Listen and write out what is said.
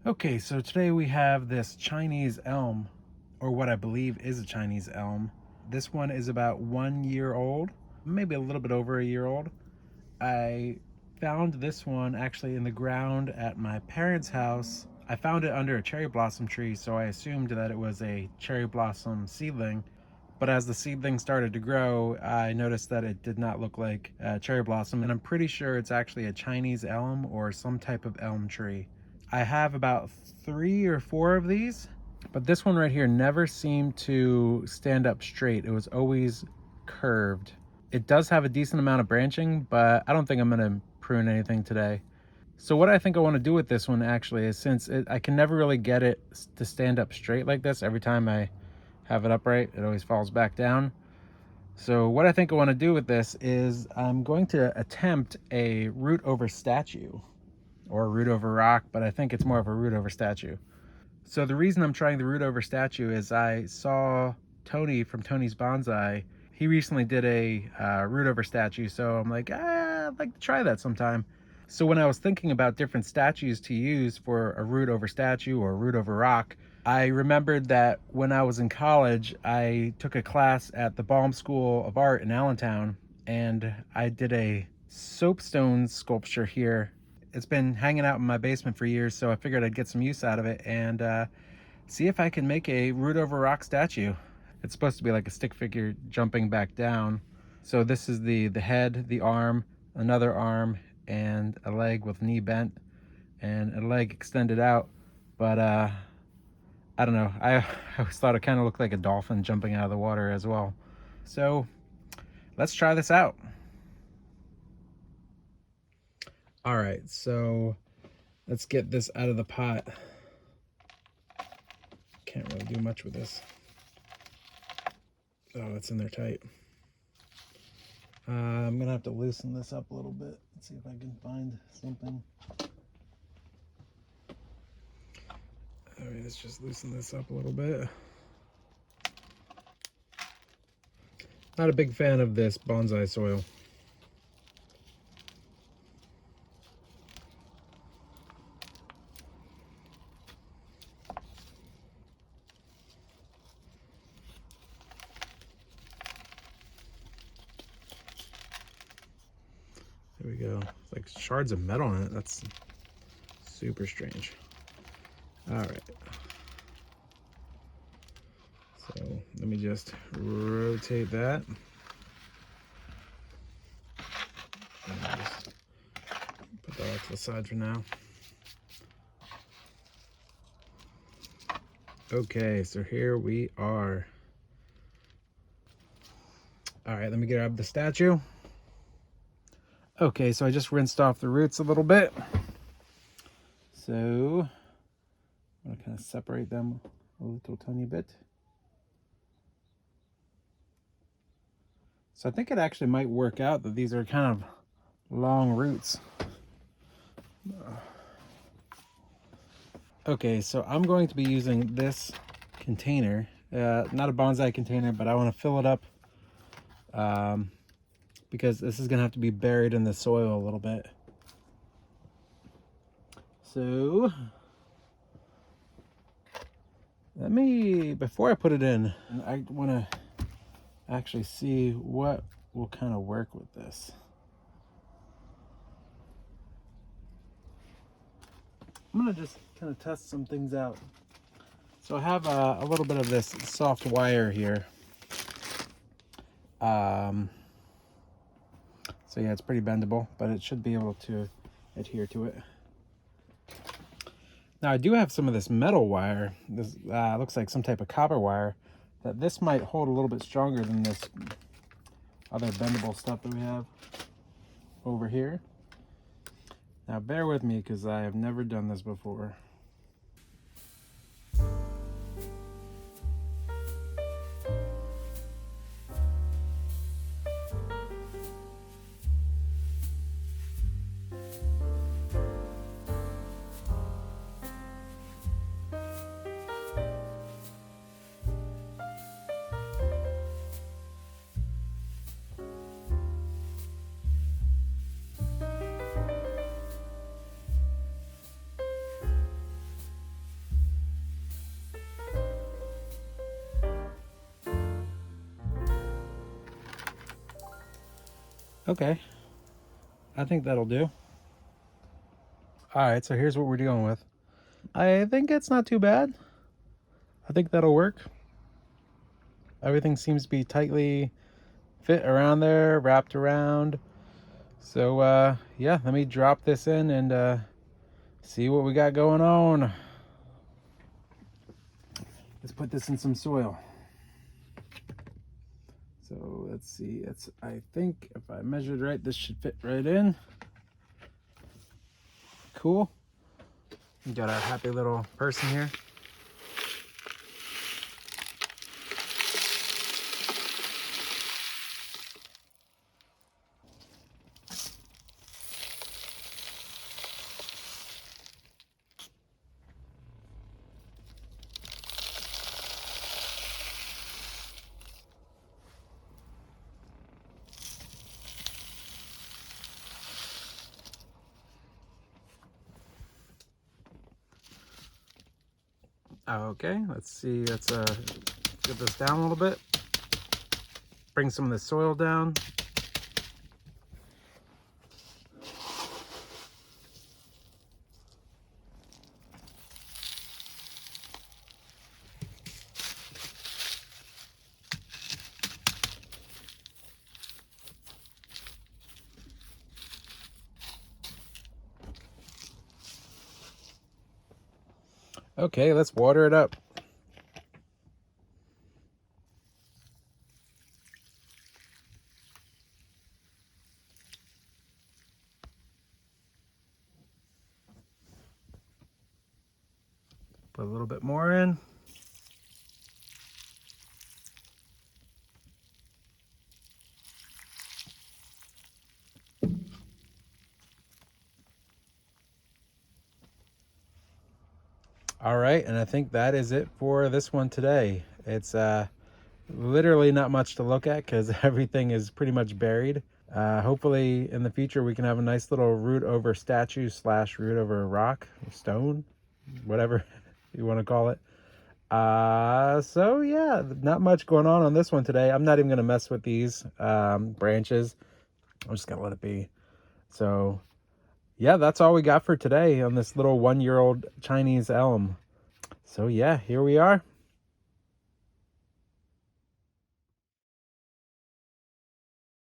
Okay, so today we have this Chinese elm, or what I believe is a Chinese elm. This one is about 1 year old, maybe a little bit over a year old. I found this one actually in the ground at my parents' house. I found it under a cherry blossom tree, so I assumed that it was a cherry blossom seedling. But as the seedling started to grow, I noticed that it did not look like a cherry blossom, and I'm pretty sure it's actually a Chinese elm or some type of elm tree. I have about 3 or 4 of these, but this one right here never seemed to stand up straight. It was always curved. It does have a decent amount of branching, but I don't think I'm gonna prune anything today. So what I think I want to do with this one actually is, since I can never really get it to stand up straight like this, every time I have it upright, it always falls back down. So what I think I want to do with this is I'm going to attempt a root over statue, or a root over rock, but I think it's more of a root over statue. So the reason I'm trying the root over statue is I saw Tony from Tony's Bonsai. He recently did a root over statue, so I'm like, I'd like to try that sometime. So when I was thinking about different statues to use for a root over statue or a root over rock, I remembered that when I was in college, I took a class at the Baum School of Art in Allentown, and I did a soapstone sculpture here. It's been hanging out in my basement for years, so I figured I'd get some use out of it and see if I can make a root over rock statue. It's supposed to be like a stick figure jumping back down. So this is the head, the arm, another arm, and a leg with knee bent and a leg extended out. But I don't know. I always thought it kind of looked like a dolphin jumping out of the water as well. So let's try this out. All right, so let's get this out of the pot. Can't really do much with this. Oh, it's in there tight. I'm gonna have to loosen this up a little bit. Let's see if I can find something. All right, let's just loosen this up a little bit. Not a big fan of this bonsai soil. There we go. It's like shards of metal on it. That's super strange. All right. So let me just rotate that. And just put that off to the side for now. Okay, so here we are. All right, let me grab the statue. Okay, so I just rinsed off the roots a little bit. So I'm gonna kind of separate them a little tiny bit. So I think it actually might work out that these are kind of long roots. Okay, so I'm going to be using this container, not a bonsai container, but I want to fill it up because this is gonna have to be buried in the soil a little bit. So before I put it in, I want to actually see what will kind of work with this. I'm gonna just kind of test some things out. So I have a little bit of this soft wire here. So yeah, it's pretty bendable, but it should be able to adhere to it. Now I do have some of this metal wire. This looks like some type of copper wire. That this might hold a little bit stronger than this other bendable stuff that we have over here. Now bear with me because I have never done this before. Okay, I think that'll do. All right, so here's what we're dealing with. I think it's not too bad. I think that'll work. Everything seems to be tightly fit around there, wrapped around. So yeah, let me drop this in and see what we got going on. Let's put this in some soil. So let's see, I think if I measured right, this should fit right in. Cool. We got our happy little person here. Okay, let's see, let's get this down a little bit. Bring some of the soil down. Okay, let's water it up. Put a little bit more in. All right, and I think that is it for this one today. It's literally not much to look at because everything is pretty much buried. Hopefully in the future we can have a nice little root over statue / root over rock, stone, whatever you want to call it. So yeah, not much going on this one today. I'm not even going to mess with these branches. I'm just going to let it be. So yeah, that's all we got for today on this little 1-year-old Chinese elm. So yeah, here we are.